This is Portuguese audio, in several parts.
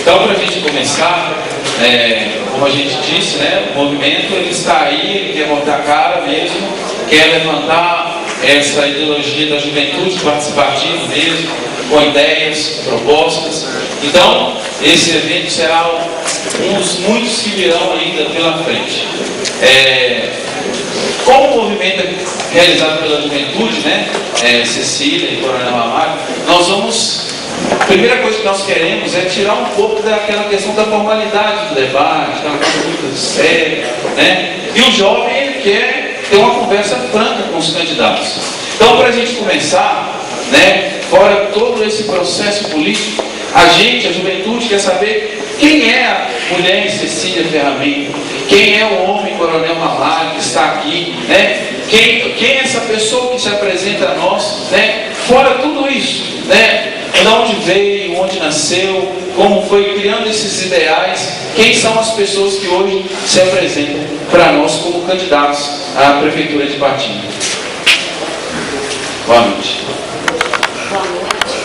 Então, para a gente começar, como a gente disse, né, o movimento ele está aí, ele quer botar a cara mesmo, quer levantar essa ideologia da juventude participativa mesmo, com ideias, propostas. Então, esse evento será um dos muitos que virão ainda pela frente. Como o movimento é realizado pela juventude, né, Cecília e Coronel Ramalho, nós vamos... A primeira coisa que nós queremos é tirar um pouco daquela questão da formalidade do debate, aquela coisa muito séria, né? E o jovem ele quer ter uma conversa franca com os candidatos. Então, para a gente começar, né, fora todo esse processo político, a juventude quer saber quem é a mulher Cecília Ferramenta, quem é o homem Coronel Ramalho que está aqui, né? Quem é essa pessoa que se apresenta a nós, né? Fora tudo isso, né? De onde veio, onde nasceu, como foi criando esses ideais, quem são as pessoas que hoje se apresentam para nós como candidatos à Prefeitura de Ipatinga. Boa noite. Boa noite.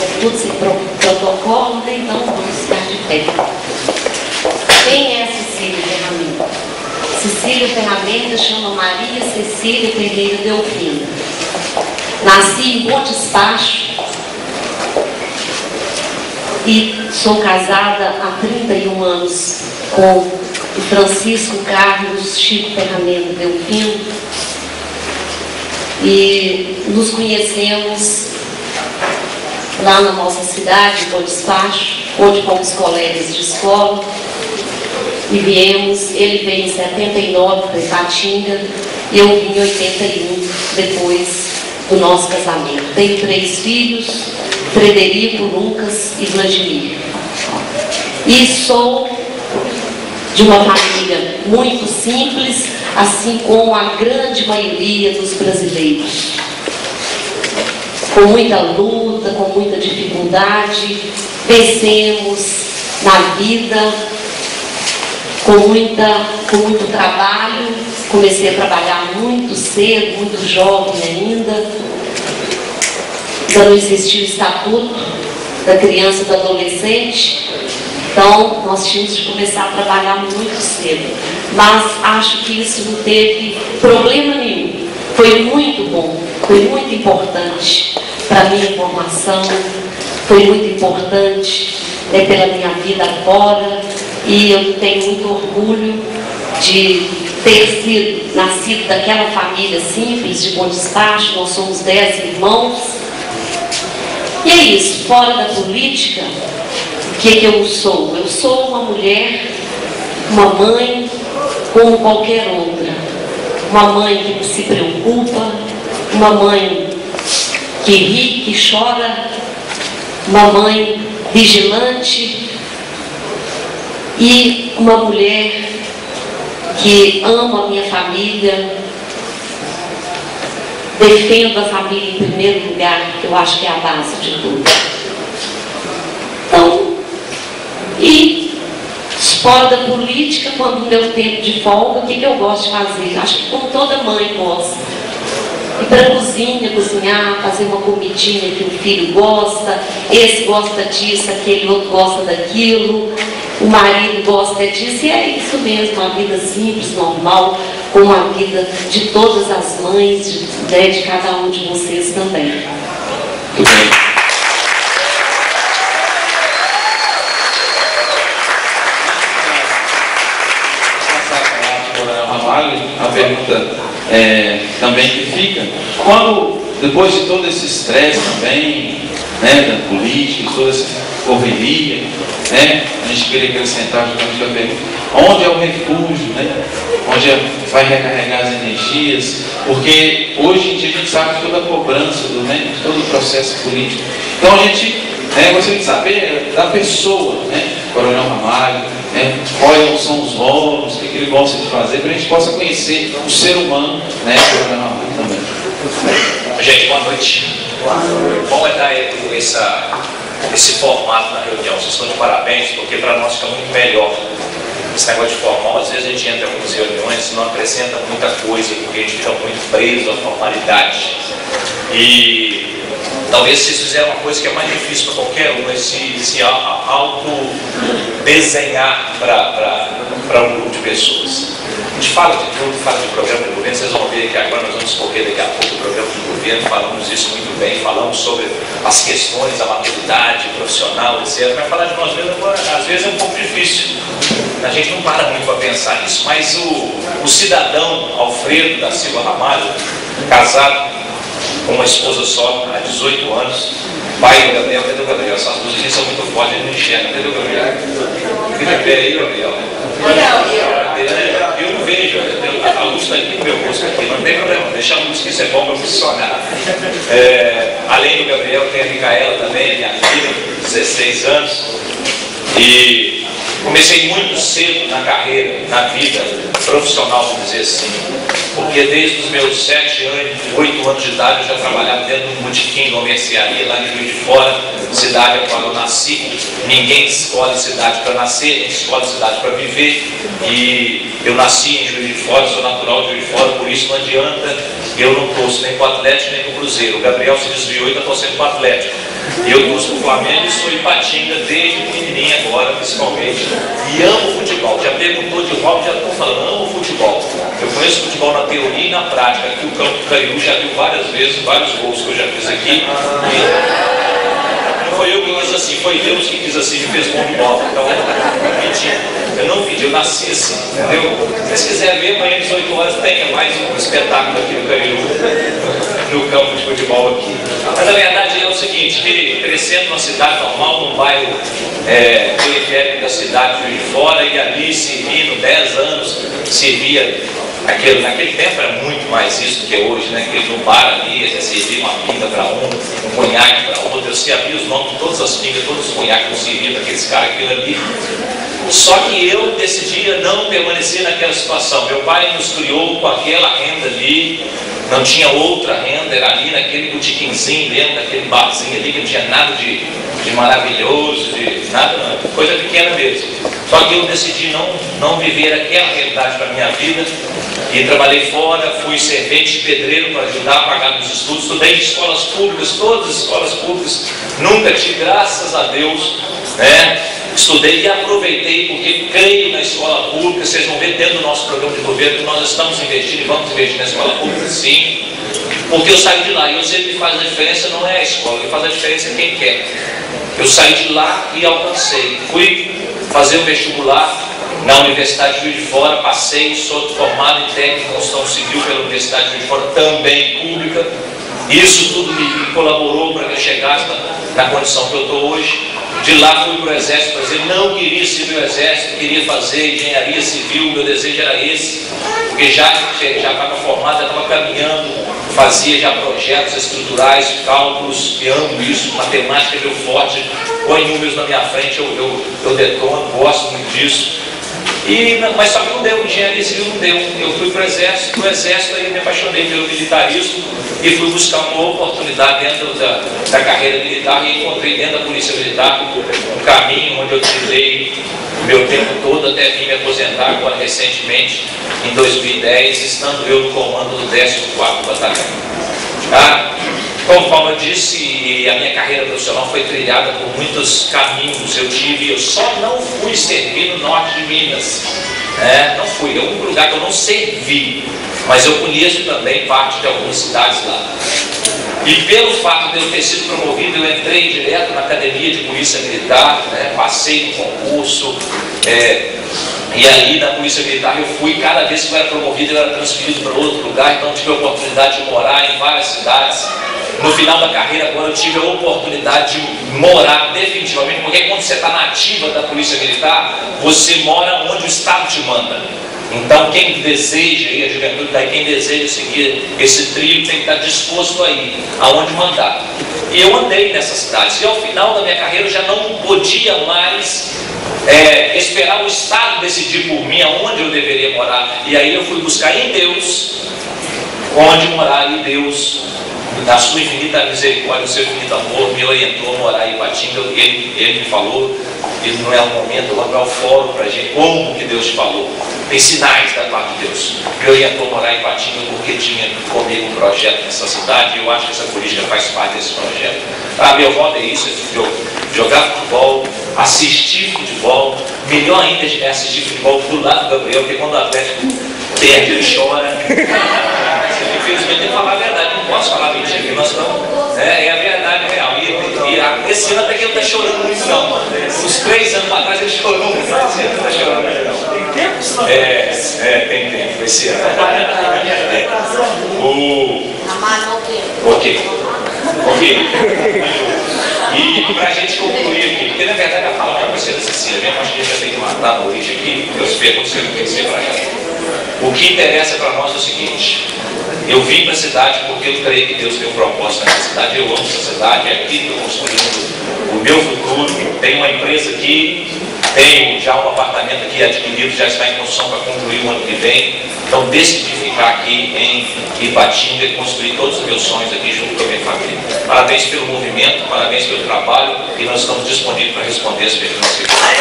É tudo sem protocolo, né? Então vamos ficar de pé. Quem é Cecília Ferramenta? Cecília Ferramenta chama Maria Cecília Ferreira Delfino. Nasci em Bom Despacho e sou casada há 31 anos com o Francisco Carlos Chico Ferramenta Delfino e nos conhecemos lá na nossa cidade, Bom Despacho, onde fomos colegas de escola. E viemos, ele veio em 79 para Ipatinga e eu vim em 81 depois do nosso casamento. Tenho 3 filhos, Frederico, Lucas e Vladimir. E sou de uma família muito simples, assim como a grande maioria dos brasileiros. Com muita luta, com muita dificuldade, vencemos na vida. Com muito trabalho, comecei a trabalhar muito cedo, muito jovem ainda. Ainda não existia o estatuto da criança e do adolescente, então nós tínhamos de começar a trabalhar muito cedo. Mas acho que isso não teve problema nenhum. Foi muito bom, foi muito importante para a minha formação, foi muito importante pela minha vida agora. E eu tenho muito orgulho de ter nascido daquela família simples, de Bom Despacho. Nós somos 10 irmãos. E é isso, fora da política, o que eu sou? Eu sou uma mulher, uma mãe como qualquer outra. Uma mãe que se preocupa, uma mãe que ri, que chora, uma mãe vigilante, e uma mulher que ama a minha família, defendo a família em primeiro lugar, porque eu acho que é a base de tudo. Então, e fora da política, quando o meu tempo de folga, o que eu gosto de fazer? Acho que como toda mãe gosta. Ir para a cozinha, cozinhar, fazer uma comidinha que o filho gosta, esse gosta disso, aquele outro gosta daquilo, o marido gosta disso, e é isso mesmo, uma vida simples, normal, como a vida de todas as mães, de cada um de vocês também. Muito bem. A pergunta também que fica, quando depois de todo esse estresse também, né, da política, toda essa correria, né, a gente queria acrescentar justamente a pergunta, onde é o refúgio, né, onde vai recarregar as energias, porque hoje em dia a gente sabe de toda a cobrança, né, de todo o processo político. Então a gente gostaria de saber da pessoa, né, Coronel Ramalho, quais são os rolos, o que ele gosta de fazer, para a gente possa conhecer o ser humano, né, Coronel Ramalho também. Gente, boa noite. Bom estar esse formato na reunião. Vocês estão de parabéns, porque para nós fica muito melhor esse negócio de formal, às vezes a gente entra em algumas reuniões e não acrescenta muita coisa, porque a gente fica muito preso à formalidade. E talvez vocês fizeram uma coisa que é mais difícil para qualquer um, é se auto-desenhar para um grupo de pessoas. A gente fala de tudo, fala de programa de governo, vocês vão ver que agora nós vamos discorrer daqui a pouco o programa de governo, falamos isso muito bem, falamos sobre as questões da maturidade profissional, etc. Mas falar de nós mesmos às vezes é um pouco difícil. A gente não para muito para pensar nisso, mas o cidadão Alfredo da Silva Ramalho, casado com uma esposa só há 18 anos, pai do Gabriel, cadê o Gabriel? Essas luzes são muito fortes, ele não enxerga, cadê o Gabriel? Fica pé aí, Gabriel. Eu não vejo, a luz está aqui no meu rosto, aqui, não tem problema, deixa a luz que isso é bom para funcionar. Além do Gabriel, tem a Micaela também, minha filha, 16 anos, e comecei muito cedo na carreira, na vida profissional, vamos dizer assim, porque desde os meus 7 anos, 8 anos de idade, eu já trabalhava dentro de um botequim, numa mercearia lá em Juiz de Fora, cidade a qual eu nasci. Ninguém escolhe cidade para nascer, a gente escolhe cidade para viver. E eu nasci em Juiz de Fora, sou natural de Juiz de Fora, por isso não adianta, eu não torço nem para o Atlético nem para o Cruzeiro. O Gabriel se desviou e está torcendo para o Atlético. E eu torço para o Flamengo e sou Ipatinga desde pequenininha agora, principalmente. E amo futebol. Já perguntou de qual, já estou falando, amo futebol. Eu conheço futebol na teoria e na prática. Aqui o campo do Caiú já viu várias vezes, vários gols que eu já fiz aqui. Não foi eu que fiz assim, foi Deus que quis assim, me fez bom de bola. Então, eu não pedi, eu nasci assim, entendeu? Se vocês quiserem ver, amanhã às 18 horas tem mais um espetáculo aqui no Caiú, no campo de futebol aqui. Mas a verdade é o seguinte, que crescendo numa cidade normal, num bairro periférico da cidade de Fora, e ali servindo 10 anos, servia naquele tempo era muito mais isso do que hoje, né? Que no bar ali, servia uma pinga para um conhaque para outro, eu sabia os nomes de todas as pingas, todos os conhaques que eu servia para aqueles caras, aquilo ali. Só que eu decidia não permanecer naquela situação. Meu pai nos criou com aquela renda ali, não tinha outra renda, era ali naquele botiquinzinho dentro daquele barzinho ali, que não tinha nada de maravilhoso, de nada, coisa pequena mesmo. Só que eu decidi não viver aquela realidade para a minha vida e trabalhei fora, fui servente de pedreiro para ajudar a pagar meus estudos, estudei em escolas públicas, todas as escolas públicas, nunca tive, graças a Deus, né? Estudei e aproveitei, porque creio na escola pública. Vocês vão ver dentro do nosso programa de governo que nós estamos investindo e vamos investir na escola pública, sim, porque eu saí de lá e eu sei que faz a diferença não é a escola, que faz a diferença é quem quer. Eu saí de lá e alcancei, fui fazer o vestibular na Universidade de Juiz de Fora, passei, sou formado em técnico em construção civil pela Universidade de Juiz de Fora, também pública. Isso tudo me colaborou para que eu chegasse na condição que eu estou hoje. De lá fui para o Exército, mas eu não queria servir o Exército, queria fazer engenharia civil, meu desejo era esse, porque já estava formado, já estava caminhando, fazia já projetos estruturais, cálculos, e amo isso, matemática é meu forte, põe números na minha frente, eu detono, gosto muito disso. Mas só que não deu, engenharia civil não deu. Eu fui para o Exército aí eu me apaixonei pelo militarismo e fui buscar uma oportunidade dentro da carreira militar e encontrei dentro da Polícia Militar um caminho onde eu trilhei o meu tempo todo até vir me aposentar agora recentemente, em 2010, estando eu no comando do 14º Batalhão. Como Paula disse, a minha carreira profissional foi trilhada por muitos caminhos. Eu só não fui servir no norte de Minas. Não fui, é o único lugar que eu não servi, mas eu conheço também parte de algumas cidades lá. E pelo fato de eu ter sido promovido, eu entrei direto na Academia de Polícia Militar, passei no concurso, e ali na Polícia Militar eu fui, cada vez que eu era promovido eu era transferido para outro lugar, então tive a oportunidade de morar em várias cidades. No final da carreira agora eu tive a oportunidade de morar definitivamente, porque quando você está na ativa da Polícia Militar, você mora onde o Estado te manda. Então quem deseja, e a juventude daí, quem deseja seguir esse trilho tem que estar disposto a ir aonde mandar. E eu andei nessas cidades, e ao final da minha carreira eu já não podia mais esperar o Estado decidir por mim aonde eu deveria morar. E aí eu fui buscar em Deus onde morar, e Deus, na sua infinita misericórdia, o seu infinito amor, me orientou a morar em Ipatinga. Ele me falou, e não é o momento, não é o fórum para a gente, como que Deus falou. Tem sinais da parte de Deus. Meu orientou morar em Patinga porque tinha comigo um projeto nessa cidade, e eu acho que essa política faz parte desse projeto. Meu voto é isso, é jogar futebol, assistir futebol, melhor ainda é assistir futebol do lado do Gabriel, porque quando o Atlético perde, ele chora. Infelizmente, tem que falar a verdade, não posso falar mentira, porque nós estamos, é a verdade real. E esse ano até que ele está chorando muito, não. Uns 3 anos atrás ele chorou muito, mas esse ano está chorando muito, não. Tem tempo, esse ano. Ok. E para a gente concluir aqui, porque na verdade a palavra vai ser da Cecília mesmo, acho que a gente já tem que matar no origem aqui, Deus pergunta se eu não quer dizer para ela. O que interessa para nós é o seguinte: eu vim para a cidade porque eu creio que Deus tem um propósito nessa cidade, eu amo essa cidade, é aqui que eu estou construindo o meu futuro. Tem uma empresa aqui, tem já um apartamento aqui adquirido, já está em construção para concluir o ano que vem. Então decidi ficar aqui em Ipatinga e construir todos os meus sonhos aqui junto com a minha família. Parabéns pelo movimento, parabéns pelo trabalho, e nós estamos disponíveis para responder as perguntas que vocês.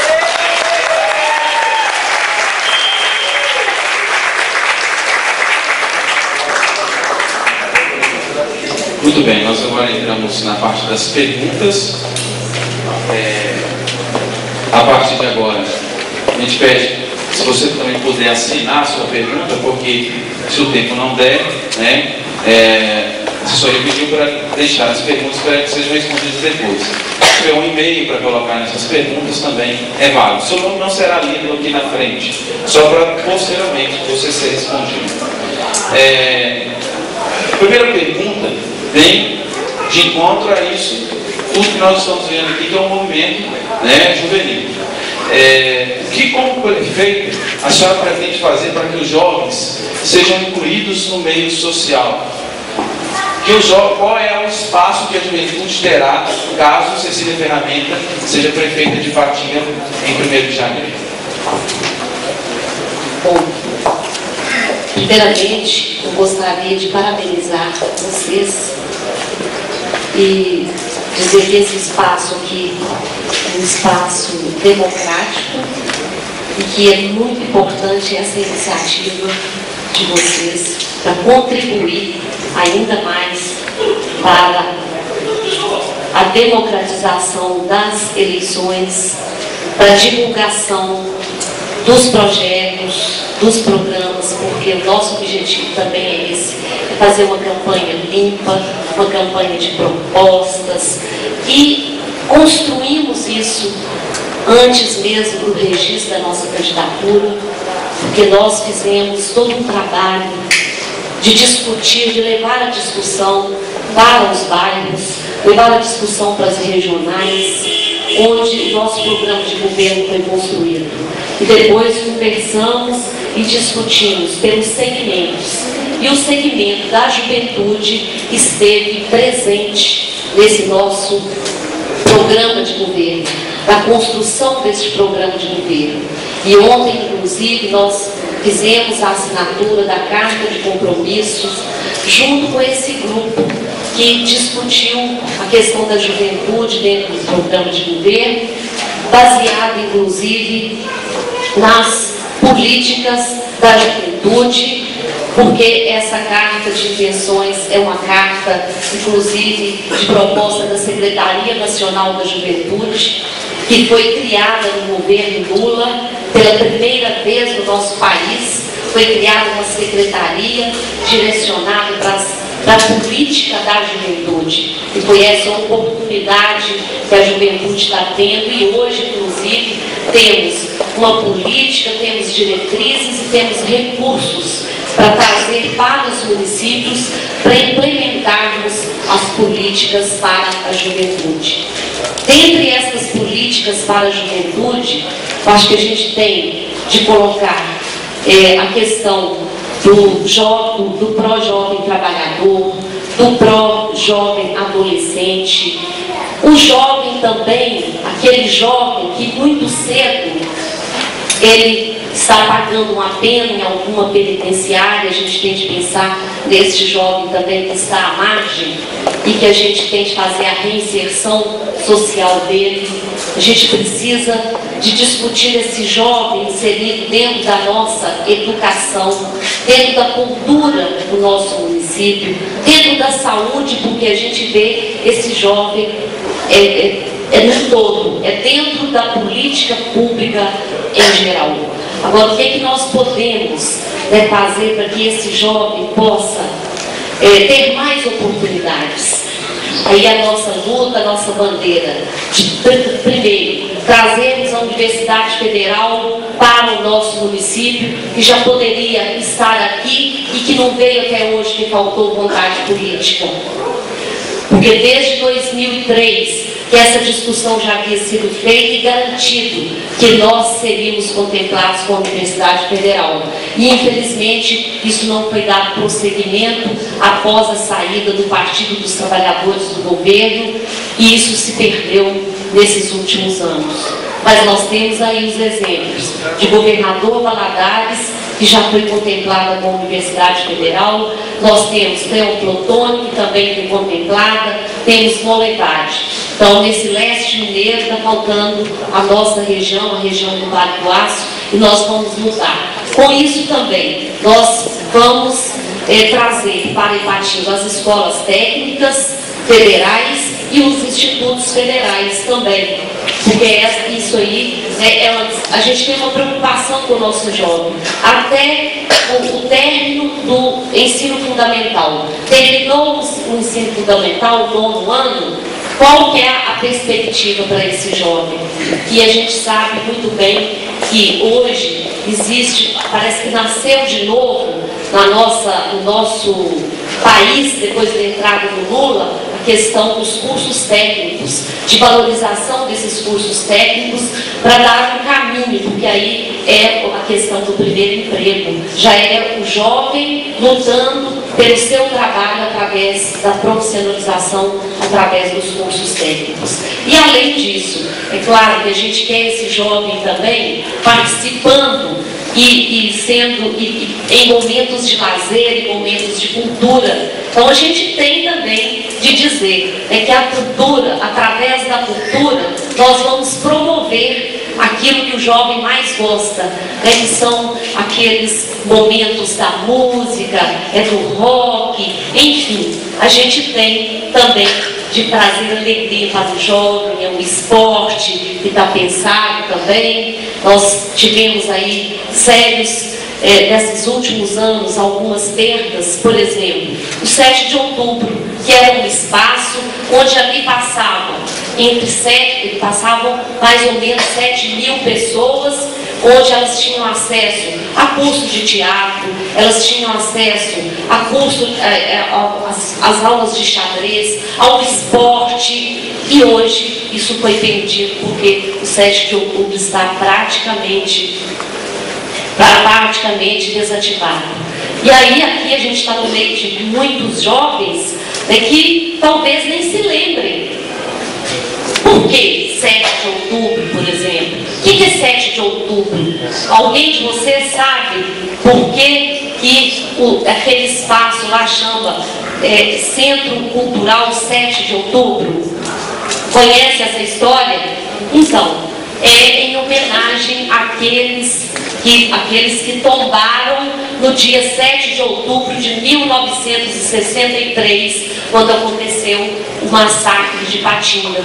Muito bem, nós agora entramos na parte das perguntas. A partir de agora, a gente pede, se você também puder assinar a sua pergunta, porque se o tempo não der, né, a assessoria pediu para deixar as perguntas para que sejam respondidas depois. Se tiver um e-mail para colocar nessas perguntas também é válido. Seu nome não será lido aqui na frente, só para posteriormente você ser respondido. A primeira pergunta vem de encontro a isso, tudo que nós estamos vendo aqui, que é um movimento, né, juvenil. O que, como prefeito, a senhora pretende fazer para que os jovens sejam incluídos no meio social? Qual é o espaço que a juventude terá caso Cecília Ferramenta seja prefeita de Patinga em 1º de janeiro? Bom, primeiramente, eu gostaria de parabenizar vocês e dizer que esse espaço aqui é um espaço democrático e que é muito importante essa iniciativa de vocês para contribuir ainda mais para a democratização das eleições, para a divulgação dos projetos, dos programas, porque o nosso objetivo também é esse, fazer uma campanha limpa, uma campanha de propostas, e construímos isso antes mesmo do registro da nossa candidatura, porque nós fizemos todo um trabalho de discutir, de levar a discussão para os bairros, levar a discussão para as regionais, onde o nosso programa de governo foi construído. E depois conversamos e discutimos pelos segmentos. E o segmento da juventude esteve presente nesse nosso programa de governo, na construção desse programa de governo. E ontem, inclusive, nós fizemos a assinatura da Carta de Compromissos junto com esse grupo que discutiu a questão da juventude dentro do programa de governo, baseado, inclusive, nas políticas da juventude, porque essa carta de intenções é uma carta, inclusive, de proposta da Secretaria Nacional da Juventude, que foi criada no governo Lula, pela primeira vez no nosso país. Foi criada uma secretaria direcionada para a política da juventude. E foi essa oportunidade que a juventude está tendo, e hoje, inclusive, temos uma política, temos diretrizes e temos recursos para trazer para os municípios, para implementarmos as políticas para a juventude. Dentre essas políticas para a juventude, eu acho que a gente tem de colocar a questão do pró-jovem trabalhador, do pró-jovem adolescente, o jovem também, aquele jovem que muito cedo ele está pagando uma pena em alguma penitenciária. A gente tem de pensar nesse jovem também que está à margem e que a gente tem de fazer a reinserção social dele. A gente precisa de discutir esse jovem inserido dentro da nossa educação, dentro da cultura do nosso município, dentro da saúde, porque a gente vê esse jovem no todo, é dentro da política pública em geral. Agora, o que é que nós podemos fazer para que esse jovem possa ter mais oportunidades? Aí a nossa luta, a nossa bandeira, primeiro, trazermos a Universidade Federal para o nosso município, que já poderia estar aqui e que não veio até hoje, que faltou vontade política. Porque desde 2003 que essa discussão já havia sido feita e garantido que nós seríamos contemplados com a Universidade Federal. E, infelizmente, isso não foi dado prosseguimento após a saída do Partido dos Trabalhadores do governo, e isso se perdeu nesses últimos anos. Mas nós temos aí os exemplos de governador Valadares, que já foi contemplada com a Universidade Federal. Nós temos Teófilo Otoni, que também foi contemplada, temos Molevari. Então, nesse leste mineiro está faltando a nossa região, a região do Vale do Aço, e nós vamos lutar. Com isso também, nós vamos trazer para Ipatinga as escolas técnicas federais e os institutos federais também. Porque isso aí, a gente tem uma preocupação com o nosso jovem. Até o término do ensino fundamental. Terminou o ensino fundamental, o 9º ano, qual que é a perspectiva para esse jovem? E a gente sabe muito bem que hoje existe, parece que nasceu de novo no nosso país, depois da entrada do Lula, a questão dos cursos técnicos, de valorização desses cursos técnicos para dar um caminho, porque aí é a questão do primeiro emprego. Já é o jovem lutando pelo seu trabalho através da profissionalização, através dos cursos técnicos. E além disso, é claro que a gente quer esse jovem também participando e sendo em momentos de lazer, em momentos de cultura. Então a gente tem também de dizer que a cultura, através da cultura, nós vamos promover aquilo que o jovem mais gosta, que são aqueles momentos da música, do rock, enfim, a gente tem também de trazer alegria para o jovem, o esporte que está pensado também. Nós tivemos aí sérios, nesses últimos anos, algumas perdas. Por exemplo, o 7 de outubro, que era um espaço onde ali passavam mais ou menos 7.000 pessoas, onde elas tinham acesso a curso de teatro, elas tinham acesso a curso, às aulas de xadrez, ao esporte, e hoje isso foi perdido porque o 7 de outubro está praticamente desativado. E aí aqui a gente está no meio de muitos jovens que talvez nem se lembrem. Por que 7 de outubro, por exemplo? O que é 7 de outubro? Alguém de vocês sabe por que aquele espaço lá chama Centro Cultural 7 de Outubro? Conhece essa história? Então, é em homenagem àqueles que tombaram no dia 7 de outubro de 1963, quando aconteceu o massacre de Ipatinga.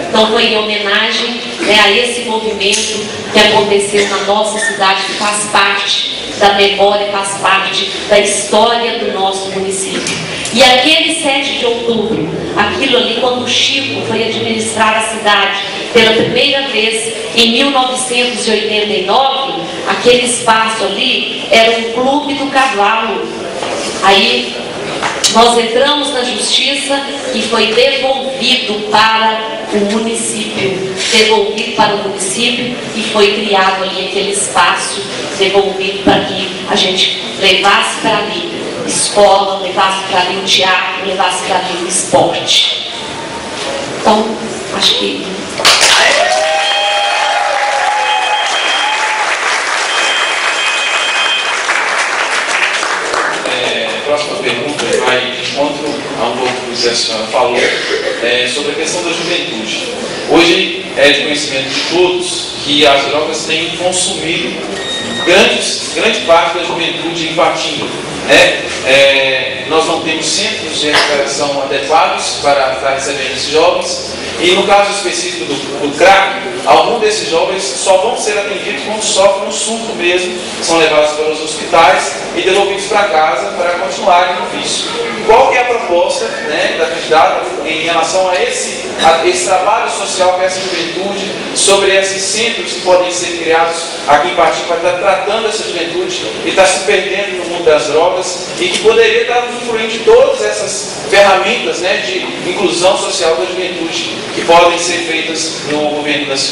Então foi em homenagem a esse movimento que aconteceu na nossa cidade, que faz parte da memória, faz parte da história do nosso município. E aquele 7 de outubro, aquilo ali, quando o Chico foi administrar a cidade pela primeira vez em 1989, aquele espaço ali era um clube do cavalo. Aí nós entramos na justiça e foi devolvido para o município, e foi criado ali aquele espaço, devolvido para que a gente levasse para ali escola, levasse para ali o teatro, levasse para ali o esporte. Então, acho que... é de conhecimento de todos que as drogas têm consumido grande parte da juventude em Ipatinga. Nós não temos centros de recuperação adequados para estar recebendo esses jovens, e no caso específico do crack, alguns desses jovens só vão ser atendidos quando sofrem um surto mesmo, são levados para os hospitais e devolvidos para casa para continuarem no vício. Qual que é a proposta, né, da candidata em relação a esse trabalho social com essa juventude, sobre esses centros que podem ser criados aqui em Ipatinga para estar tratando essa juventude que está se perdendo no mundo das drogas e que poderia estar usufruindo de todas essas ferramentas, né, de inclusão social da juventude que podem ser feitas no governo da senhora?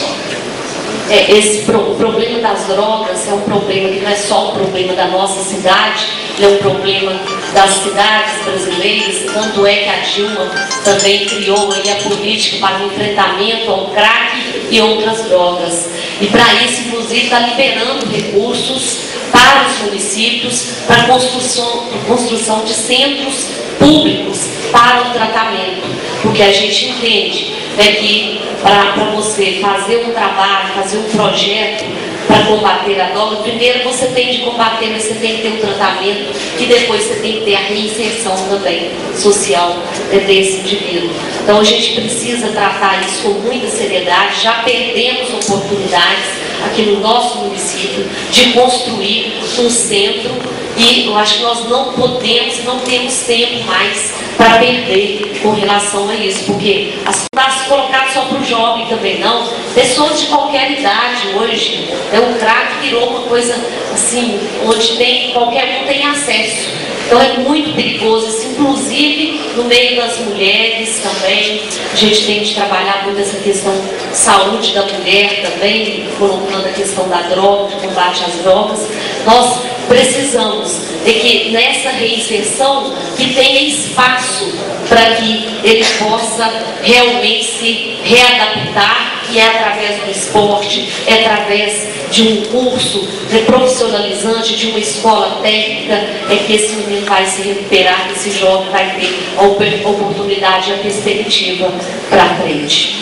O problema das drogas é um problema que não é só um problema da nossa cidade, é um problema das cidades brasileiras, tanto é que a Dilma também criou aí a política para o enfrentamento ao crack e outras drogas. E para isso, inclusive, está liberando recursos para os municípios para a construção de centros públicos para o tratamento, porque a gente entende, né, que para você fazer um trabalho, fazer um projeto para combater a droga, primeiro você tem de combater, mas você tem que ter um tratamento, e depois você tem que ter a reinserção também social desse indivíduo. Então a gente precisa tratar isso com muita seriedade. Já perdemos oportunidades aqui no nosso município de construir um centro, e eu acho que nós não podemos, não temos tempo mais para perder com relação a isso, porque está se colocado só para o jovem também, não. Pessoas de qualquer idade hoje, o crack virou uma coisa assim, onde qualquer um tem acesso. Então é muito perigoso isso, inclusive no meio das mulheres também. A gente tem de trabalhar muito essa questão de saúde da mulher também, colocando a questão da droga, de combate às drogas. Nós precisamos de que nessa reinserção que tenha espaço para que ele possa realmente se readaptar, e é através do esporte, é através de um curso profissionalizante, de uma escola técnica, é que esse menino vai se recuperar, que esse jovem vai ter a oportunidade e a perspectiva para frente.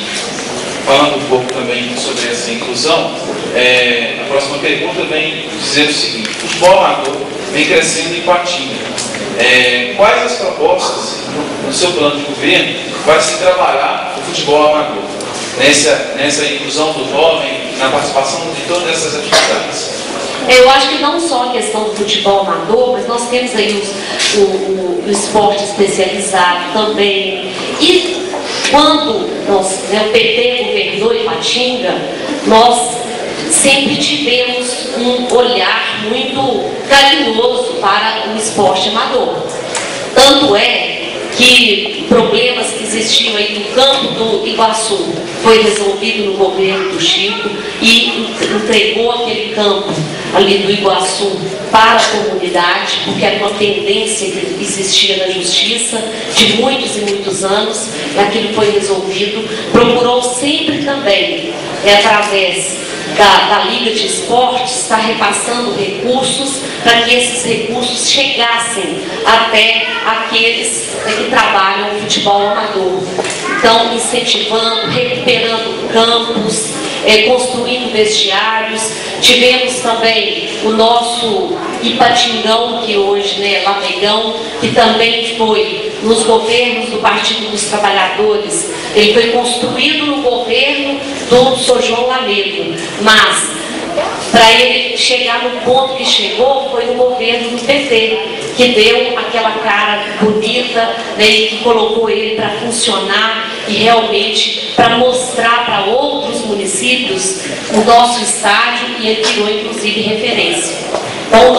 Falando um pouco também sobre essa inclusão, a próxima pergunta vem dizer o seguinte: o futebol amador vem crescendo em Ipatinga. Quais as propostas no seu plano de governo vai se trabalhar o futebol amador? Nessa inclusão do jovem, na participação de todas essas atividades? Eu acho que não só a questão do futebol amador, mas nós temos aí o esporte especializado também. E quando o PT governou Ipatinga, nós sempre tivemos um olhar muito carinhoso para o esporte amador. Tanto é que problemas que existiam aí no campo do Iguaçu foi resolvido no governo do Chico, e entregou aquele campo ali do Iguaçu para a comunidade, porque era uma tendência que existia na justiça de muitos e muitos anos, e aquilo foi resolvido. Procurou sempre também, através da Liga de Esportes, está repassando recursos para que esses recursos chegassem até aqueles que trabalham no futebol amador. Então, incentivando, recuperando campos, construindo vestiários. Tivemos também o nosso Ipatingão, que hoje é Lamegão, que também foi nos governos do Partido dos Trabalhadores. Ele foi construído no governo do Sr. João Lamego, mas para ele chegar no ponto que chegou foi no governo do PT, que deu aquela cara bonita, né, e que colocou ele para funcionar e realmente para mostrar para outros municípios o nosso estádio, e ele virou inclusive referência. Então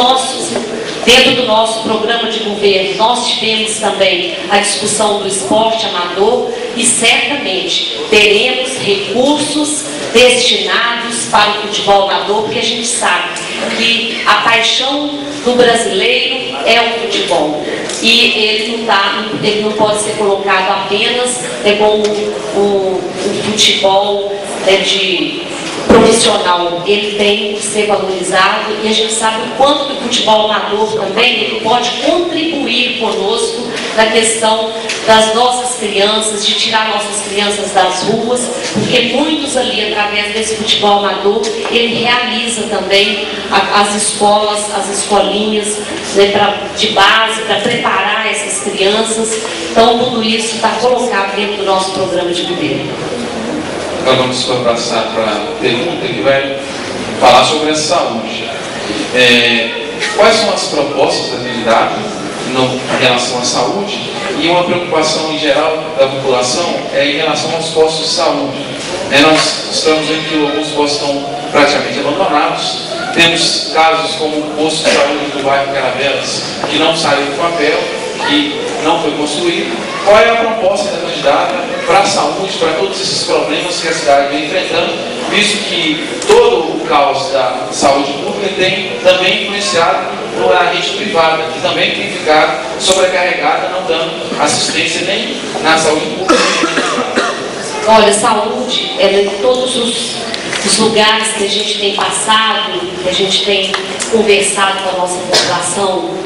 dentro do nosso programa de governo, nós tivemos também a discussão do esporte amador, e certamente teremos recursos destinados para o futebol amador, porque a gente sabe que a paixão do brasileiro é o futebol, e ele não pode ser colocado apenas como um futebol de profissional. Ele tem que ser valorizado, e a gente sabe o quanto que o futebol amador também ele pode contribuir conosco na questão das nossas crianças, de tirar nossas crianças das ruas, porque muitos ali, através desse futebol amador, ele realiza também as escolas, as escolinhas, né, de base, para preparar essas crianças. Então, tudo isso está colocado dentro do nosso programa de governo. Agora vamos passar para a pergunta que vai falar sobre a saúde. Quais são as propostas da candidato em relação à saúde e uma preocupação em geral da população em relação aos postos de saúde? Nós estamos vendo que alguns postos estão praticamente abandonados. Temos casos como o posto de saúde do bairro Caravelas, que não saiu do papel, que não foi construído. Qual é a proposta da candidata para a saúde, para todos esses problemas que a cidade vem enfrentando, visto que todo o caos da saúde pública tem também influenciado na rede privada, que também tem ficado sobrecarregada, não dando assistência nem na saúde pública nem na privada? Olha, saúde, ela em todos os lugares que a gente tem passado, que a gente tem conversado com a nossa população,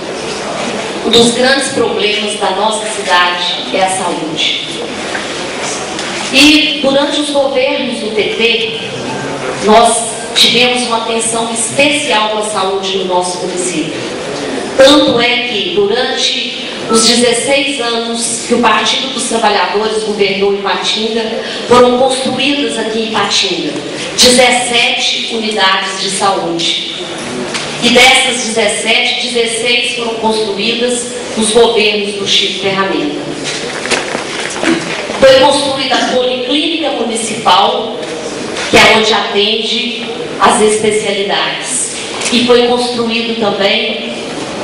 um dos grandes problemas da nossa cidade é a saúde. E durante os governos do PT, nós tivemos uma atenção especial com a saúde no nosso município. Tanto é que durante os 16 anos que o Partido dos Trabalhadores governou em Ipatinga, foram construídas aqui em Ipatinga 17 unidades de saúde. E dessas 17, 16 foram construídas nos governos do Chico Ferramenta. Foi construída a Policlínica Municipal, que é onde atende as especialidades. E foi construído também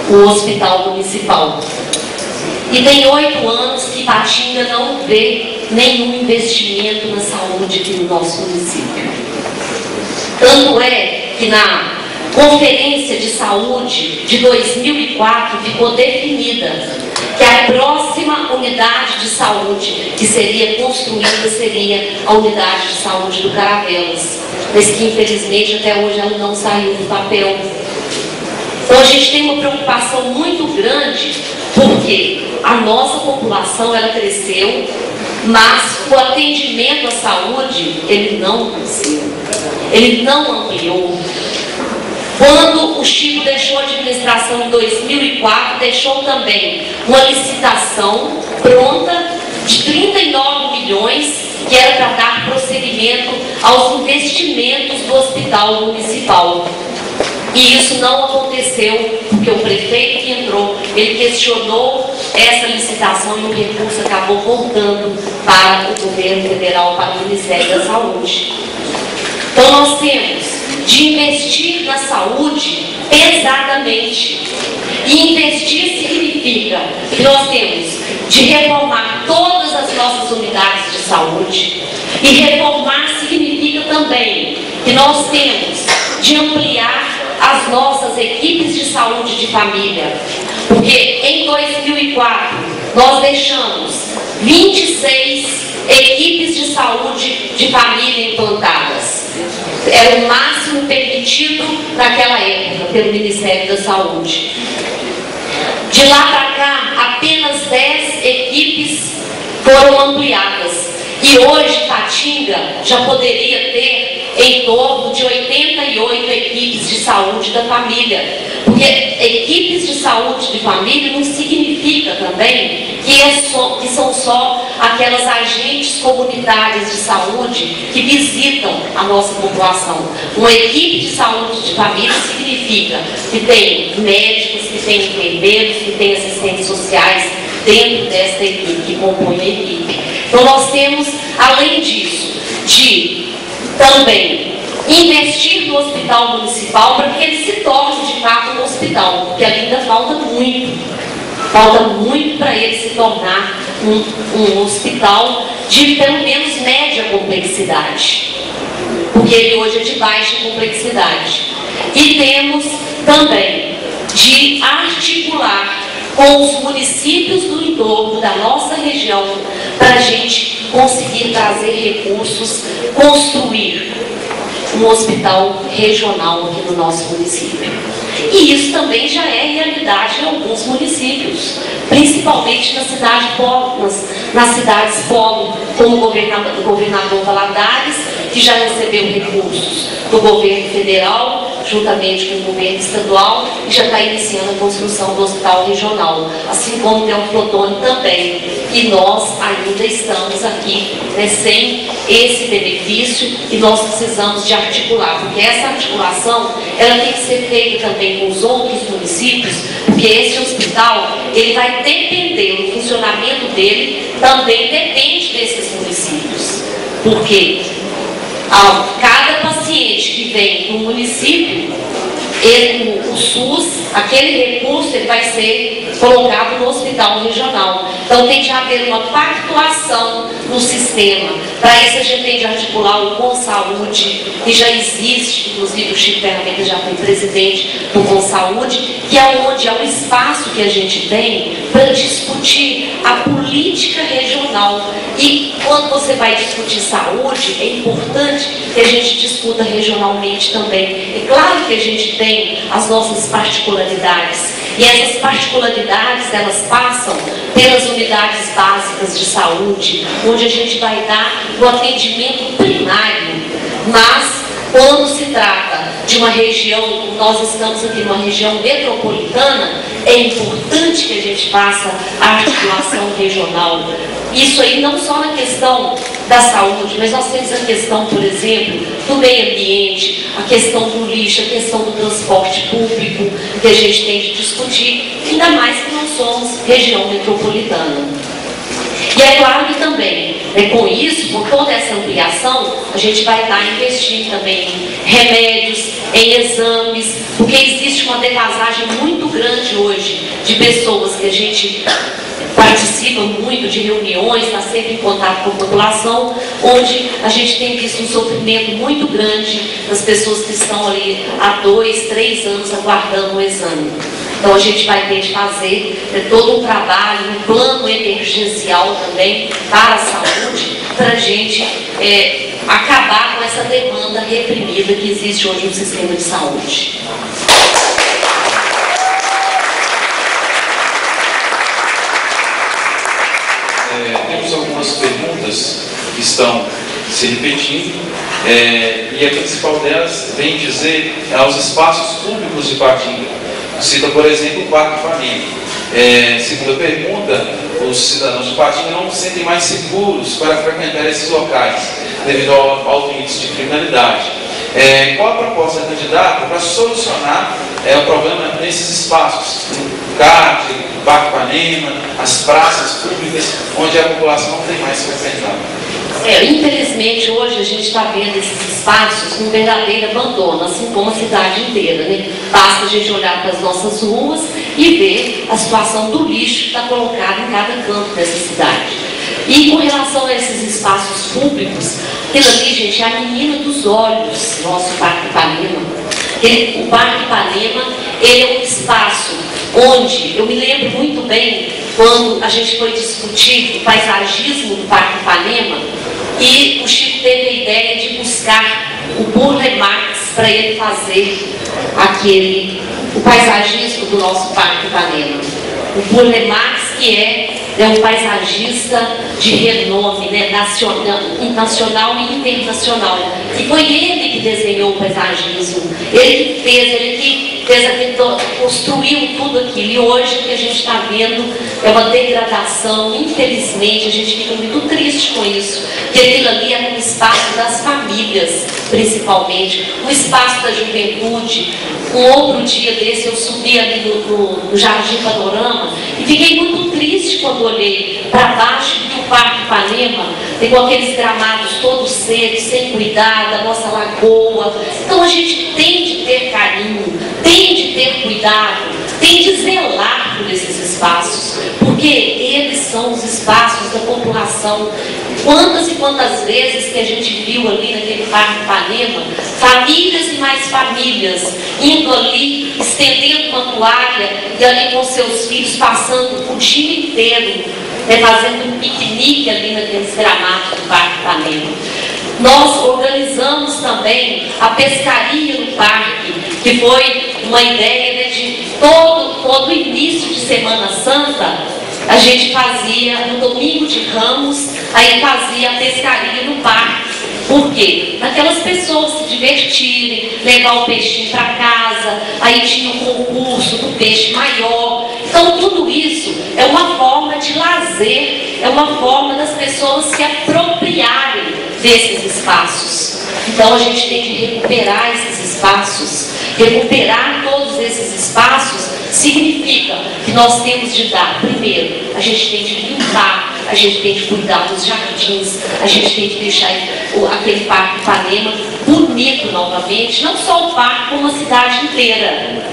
o Hospital Municipal. E tem 8 anos que Ipatinga não vê nenhum investimento na saúde aqui no nosso município. Tanto é que na Conferência de Saúde de 2004 ficou definida que a próxima unidade de saúde que seria construída seria a unidade de saúde do Caravelas, mas que infelizmente até hoje ela não saiu do papel. Então a gente tem uma preocupação muito grande, porque a nossa população ela cresceu, mas o atendimento à saúde ele não cresceu, ele não ampliou. Quando o Chico deixou a administração em 2004, deixou também uma licitação pronta de 39 milhões, que era para dar prosseguimento aos investimentos do hospital municipal. E isso não aconteceu, porque o prefeito que entrou, ele questionou essa licitação e o recurso acabou voltando para o governo federal, para o Ministério da Saúde. Então nós temos de investir na saúde pesadamente. E investir significa que nós temos de reformar todas as nossas unidades de saúde. E reformar significa também que nós temos de ampliar as nossas equipes de saúde de família. Porque em 2004 nós deixamos 26 equipes de saúde de família implantadas. Era o máximo permitido naquela época pelo Ministério da Saúde. De lá para cá, apenas 10 equipes foram ampliadas. E hoje, Ipatinga já poderia ter em torno de 88 equipes de saúde da família. Porque equipes de saúde de família não significa também que são só aquelas agentes comunitárias de saúde que visitam a nossa população. Uma equipe de saúde de família significa que tem médicos, que tem enfermeiros, que tem assistentes sociais dentro desta equipe, que compõe a equipe. Então nós temos, além disso, de também investir no hospital municipal para que ele se torne de fato um hospital, porque ainda falta muito para ele se tornar um hospital de pelo menos média complexidade, porque ele hoje é de baixa complexidade. E temos também de articular com os municípios do entorno da nossa região para a gente conseguir trazer recursos, construir um hospital regional aqui no nosso município. E isso também já é realidade em alguns municípios, principalmente nas cidades polo, como o governador Valadares, que já recebeu recursos do governo federal, juntamente com o governo estadual, e já está iniciando a construção do hospital regional, assim como o Teoflotone também. E nós ainda estamos aqui, né, sem esse benefício, e nós precisamos de articular, porque essa articulação ela tem que ser feita também com os outros municípios, porque esse hospital ele vai depender, o funcionamento dele também depende desses municípios, porque cada paciente que vem no município, o SUS, aquele recurso ele vai ser colocado no hospital regional. Então tem de haver uma pactuação no sistema. Para isso a gente tem de articular o Consaúde, que já existe, inclusive o Chico Ferramenta já foi presidente do Consaúde, que é onde é o espaço que a gente tem para discutir a política regional. E quando você vai discutir saúde, é importante que a gente discuta regionalmente também. É claro que a gente tem as nossas particularidades, e essas particularidades elas passam pelas unidades básicas de saúde, onde a gente vai dar o atendimento primário, mas quando se trata de uma região, nós estamos aqui numa região metropolitana, é importante que a gente faça a articulação regional. Isso aí não só na questão da saúde, mas nós temos a questão, por exemplo, do meio ambiente, a questão do lixo, a questão do transporte público, que a gente tem de discutir, ainda mais que nós somos região metropolitana. E é claro que também, com isso, por toda essa ampliação, a gente vai estar investindo também em remédios, em exames, porque existe uma defasagem muito grande hoje de pessoas que a gente participa muito de reuniões, está sempre em contato com a população, onde a gente tem visto um sofrimento muito grande das pessoas que estão ali há 2, 3 anos aguardando o exame. Então a gente vai ter de fazer todo um trabalho, um plano emergencial também para a saúde, para a gente acabar com essa demanda reprimida que existe hoje no sistema de saúde. Temos algumas perguntas que estão se repetindo, e a principal delas vem dizer aos espaços públicos de Patinga. Cita, por exemplo, o Parque Ipanema. Segunda pergunta, os cidadãos de Patinga não se sentem mais seguros para frequentar esses locais, devido ao alto índice de criminalidade. Qual a proposta da candidata para solucionar o problema nesses espaços? O CAD, o Parque Ipanema, as praças públicas, onde a população não tem mais frequentado. Infelizmente, hoje a gente está vendo esses espaços com verdadeiro abandono, assim como a cidade inteira, né? Basta a gente olhar para as nossas ruas e ver a situação do lixo que está colocado em cada canto dessa cidade. E com relação a esses espaços públicos, aquilo ali, gente, é a menina dos olhos, nosso Parque Ipanema. O Parque Ipanema, ele é um espaço onde, eu me lembro muito bem, quando a gente foi discutir o paisagismo do Parque Ipanema, e o Chico teve a ideia de buscar o Burle Marx para ele fazer o paisagismo do nosso Parque Ipanema. O Burle Marx, que é um paisagista de renome, né, nacional e internacional. E foi ele que desenhou o paisagismo, ele que construiu tudo aquilo. E hoje o que a gente está vendo é uma degradação. Infelizmente, a gente fica muito triste com isso, porque aquilo ali é um espaço das famílias, principalmente, um espaço da juventude. Um outro dia desse eu subi ali no Jardim Panorama e fiquei muito triste quando olhei para baixo do Parque Ipanema, tem com aqueles gramados todos secos, sem cuidado, a nossa lagoa. Então a gente tem de ter carinho, tem de ter cuidado, tem de zelar por esses espaços, porque eles são os espaços da população. Quantas e quantas vezes que a gente viu ali naquele Parque Ipanema, famílias e mais famílias, indo ali, estendendo uma toalha e ali com seus filhos, passando o dia inteiro, fazendo um piquenique ali naqueles gramados do Parque Ipanema. Nós organizamos também a pescaria no parque, que foi uma ideia todo início de Semana Santa, a gente fazia no domingo de Ramos, aí fazia a pescaria no parque. Por quê? Aquelas pessoas se divertirem, levar o peixinho para casa, aí tinha um concurso do peixe maior. Então tudo isso é uma forma de lazer, é uma forma das pessoas se apropriarem desses espaços. Então a gente tem que recuperar esses espaços. Recuperar todos esses espaços significa que nós temos de dar, primeiro, a gente tem de limpar, a gente tem de cuidar dos jardins, a gente tem de deixar aquele Parque Ipanema bonito novamente, não só o parque, como a cidade inteira.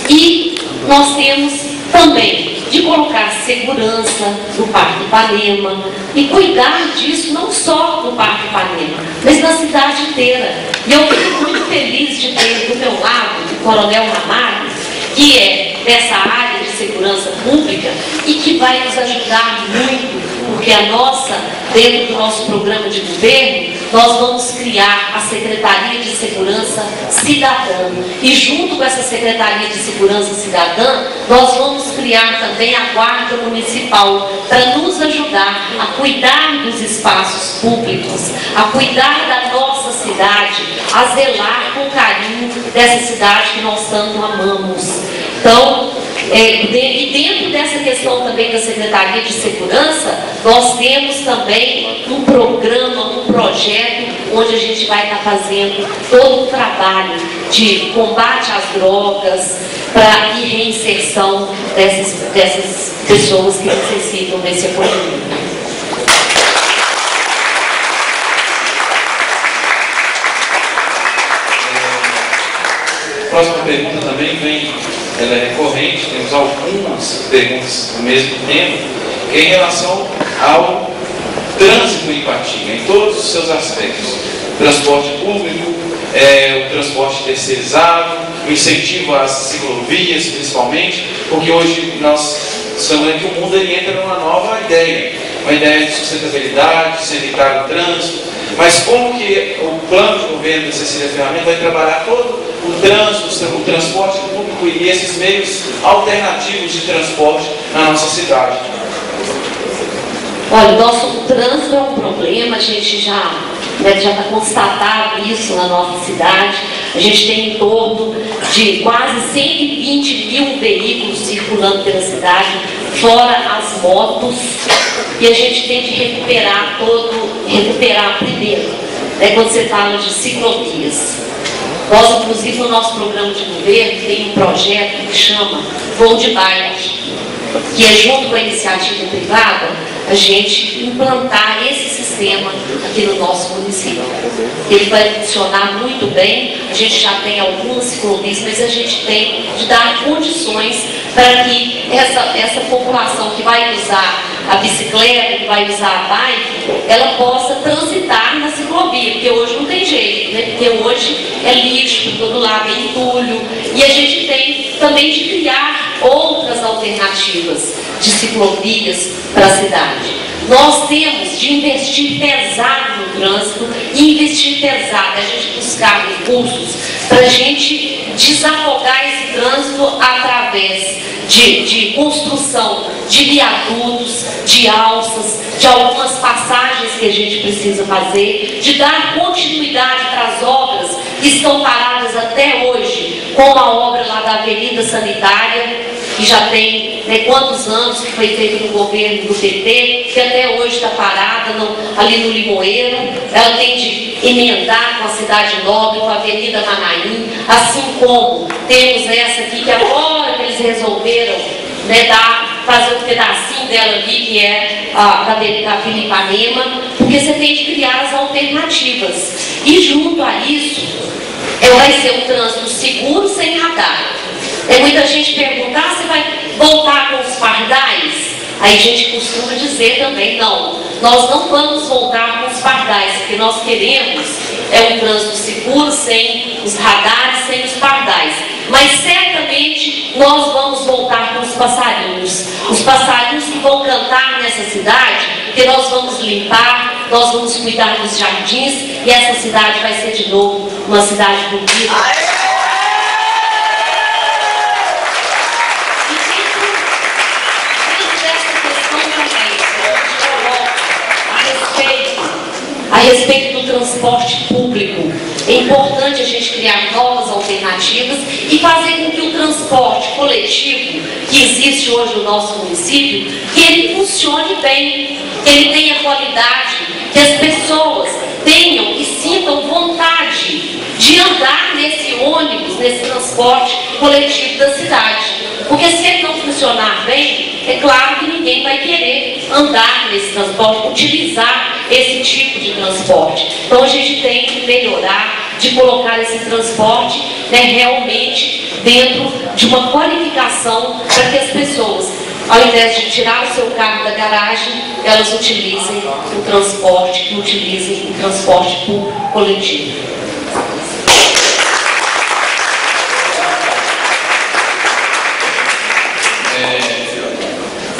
E nós temos também de colocar segurança no Parque Ipanema e cuidar disso não só no Parque Ipanema, mas na cidade inteira. E eu fico muito feliz de ter do meu lado o Coronel Ramalho, que é dessa área de segurança pública e que vai nos ajudar muito, porque dentro do nosso programa de governo, nós vamos criar a Secretaria de Segurança Cidadã. E junto com essa Secretaria de Segurança Cidadã, nós vamos criar também a Guarda Municipal, para nos ajudar a cuidar dos espaços públicos, a cuidar da nossa cidade, a zelar com carinho dessa cidade que nós tanto amamos. Então, e dentro dessa questão também da Secretaria de Segurança, nós temos também um programa, um projeto, onde a gente vai estar fazendo todo o trabalho de combate às drogas e reinserção dessas pessoas que necessitam desse acolhimento. A próxima pergunta também ela é recorrente, temos algumas perguntas do mesmo tema, que é em relação ao trânsito em Ipatinga, em todos os seus aspectos. Transporte público, o transporte terceirizado, o incentivo às ciclovias, principalmente, porque hoje nós estamos vendo que o mundo entra numa nova ideia, uma ideia de sustentabilidade, de se evitar o trânsito. Mas como que o plano de governo da Cecília Ferramenta vai trabalhar todo o trânsito, o transporte público e esses meios alternativos de transporte na nossa cidade? Olha, o trânsito é um problema, a gente já está constatado isso na nossa cidade. A gente tem em torno de quase 120 mil veículos circulando pela cidade, fora as motos, e a gente tem de recuperar primeiro, quando você fala de ciclovias. Nós, inclusive, no nosso programa de governo, tem um projeto que chama Voo de Bike, que é junto com a iniciativa privada, a gente implantar esse sistema aqui no nosso município. Ele vai funcionar muito bem, a gente já tem algumas ciclovias, mas a gente tem de dar condições para que essa população que vai usar a bicicleta, que vai usar a bike, ela possa transitar na ciclovia, porque hoje não tem jeito, porque hoje é lixo por todo lado, é entulho, e a gente tem também de criar outras alternativas de ciclovias para a cidade. Nós temos de investir pesado no trânsito e investir pesado, a gente buscar recursos para a gente desafogar esse trânsito através de construção de viadutos, de alças, de algumas passagens que a gente precisa fazer, de dar continuidade para as obras que estão paradas até hoje, como a obra lá da Avenida Sanitária, que já tem quantos anos que foi feito no governo do PT, que até hoje está parada ali no Limoeiro. Ela tem de emendar com a Cidade Nobre, com a Avenida Manaim, assim como temos essa aqui, que agora que eles resolveram fazer um pedacinho dela ali, que é da Vila Ipanema, porque você tem de criar as alternativas. E junto a isso, vai ser um trânsito seguro, sem radar. Muita gente pergunta, você vai voltar com os pardais? Aí a gente costuma dizer também, não, nós não vamos voltar com os pardais, porque nós queremos um trânsito seguro, sem os radares, sem os pardais. Mas certamente nós vamos voltar com os passarinhos que vão cantar nessa cidade, porque nós vamos limpar, nós vamos cuidar dos jardins, e essa cidade vai ser, で de novo uma cidade bonita. uma cidade bonita. はい。 E a gente tem também de cuidar das nossas praças, das nossas avenidas, das nossas praças. E a gente tem de cuidar a respeito do transporte público. É importante a gente criar novas alternativas e fazer com que o transporte coletivo que existe hoje no nosso município, que ele funcione bem, que ele tenha qualidade, que as pessoas tenham e sintam vontade de andar nesse ônibus, nesse transporte coletivo da cidade. Porque se ele não funcionar bem, é claro que ninguém vai querer andar nesse transporte, utilizar esse tipo de transporte. Então a gente tem que melhorar, de colocar esse transporte, né, realmente dentro de uma qualificação para que as pessoas, ao invés de tirar o seu carro da garagem, elas utilizem o transporte, que utilizem o transporte público coletivo.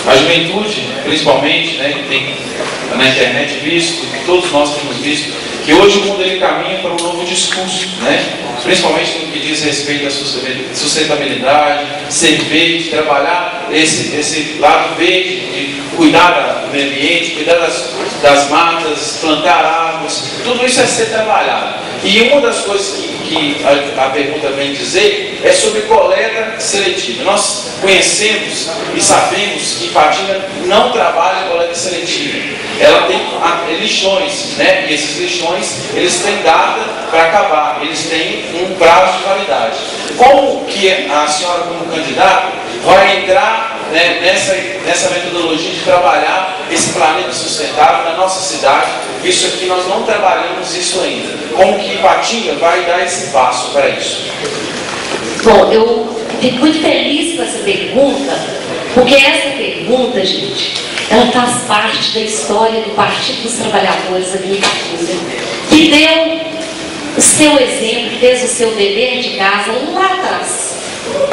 A juventude, principalmente, né, que tem na internet visto, que todos nós temos visto, que hoje o mundo ele caminha para um novo discurso, né? Principalmente no que diz respeito à sustentabilidade, ser verde, trabalhar esse lado verde, de cuidar do meio ambiente, cuidar das matas, plantar árvores, tudo isso é ser trabalhado. E uma das coisas que a pergunta vem dizer é sobre coleta seletiva. Nós conhecemos e sabemos que Ipatinga não trabalha coleta seletiva. Ela tem lixões, né? E esses lixões, eles têm data para acabar, eles têm um prazo de validade. Como que a senhora, como candidata, vai entrar, né, nessa metodologia de trabalhar esse planeta sustentável na nossa cidade? Isso aqui nós não trabalhamos isso ainda. Como que Ipatinga vai dar esse passo para isso? Bom, eu fico muito feliz com essa pergunta, porque essa pergunta, gente, ela faz parte da história do Partido dos Trabalhadores aqui em Ipatinga, que deu o seu exemplo, fez o seu dever de casa lá atrás.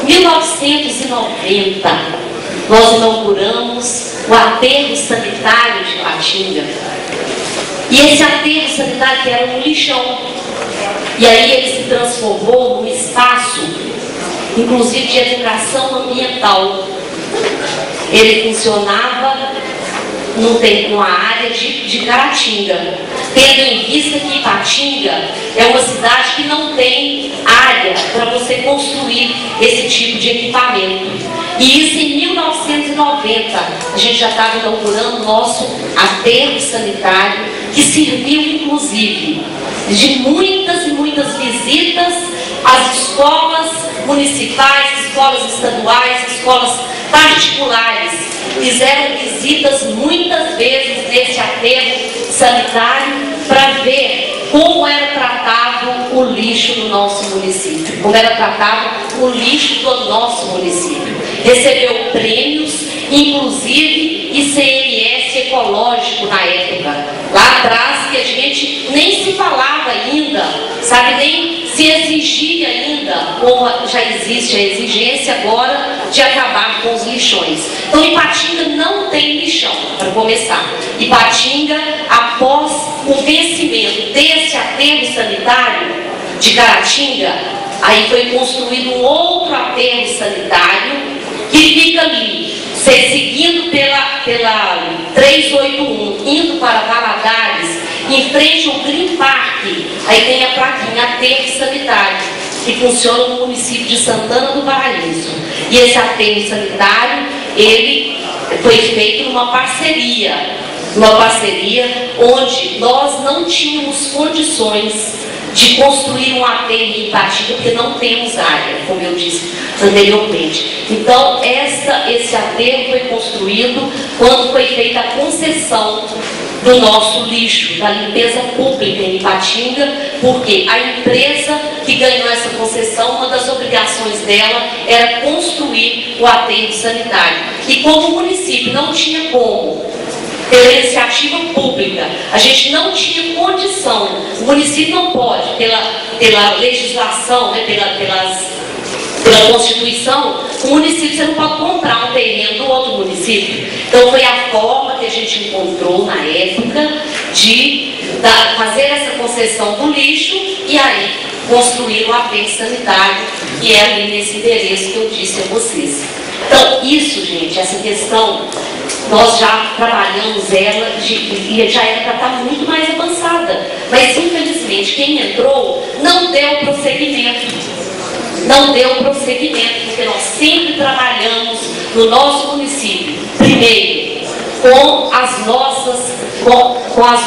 1990, nós inauguramos o aterro sanitário de Ipatinga. E esse aterro sanitário que era um lixão. E aí ele se transformou num espaço, inclusive de educação ambiental. Ele funcionava numa área de Caratinga, tendo em vista que Ipatinga é uma cidade que não tem área para você construir esse tipo de equipamento. E isso em 1990, a gente já estava inaugurando o nosso aterro sanitário, que serviu inclusive de muitas e muitas visitas às escolas municipais, escolas estaduais, escolas particulares. Fizeram visitas muitas vezes nesse aterro sanitário para ver como era tratado o lixo no nosso município, como era tratado o lixo do nosso município. Recebeu prêmios, inclusive ICMS ecológico na época, lá atrás, que a gente nem se falava ainda, sabe, nem se exigia ainda, como já existe a exigência agora de acabar com os lixões. Então Ipatinga não tem lixão, para começar. Ipatinga, após o vencimento desse aterro sanitário de Caratinga, aí foi construído um outro aterro sanitário que fica ali, seguindo pela 381, indo para Valadares, em frente ao Green Park. Aí tem a plaquinha aterro sanitário, que funciona no município de Santana do Paraíso. E esse aterro sanitário, ele foi feito numa parceria onde nós não tínhamos condições de construir um aterro em Ipatinga, porque não temos área, como eu disse anteriormente. Então, esse aterro foi construído quando foi feita a concessão do nosso lixo, da limpeza pública em Ipatinga, porque a empresa que ganhou essa concessão, uma das obrigações dela era construir o aterro sanitário. E como o município não tinha como, pela iniciativa pública, a gente não tinha condição, o município não pode, pela legislação, né, pela Constituição, o município, você não pode comprar um terreno do outro município. Então foi a forma que a gente encontrou na época de fazer essa concessão do lixo e aí construir o aterro sanitário, que é ali nesse endereço que eu disse a vocês. Então isso, gente, essa questão nós já trabalhamos ela e já era para estar muito mais avançada. Mas, infelizmente, quem entrou não deu prosseguimento. Não deu prosseguimento, porque nós sempre trabalhamos no nosso município, primeiro, com as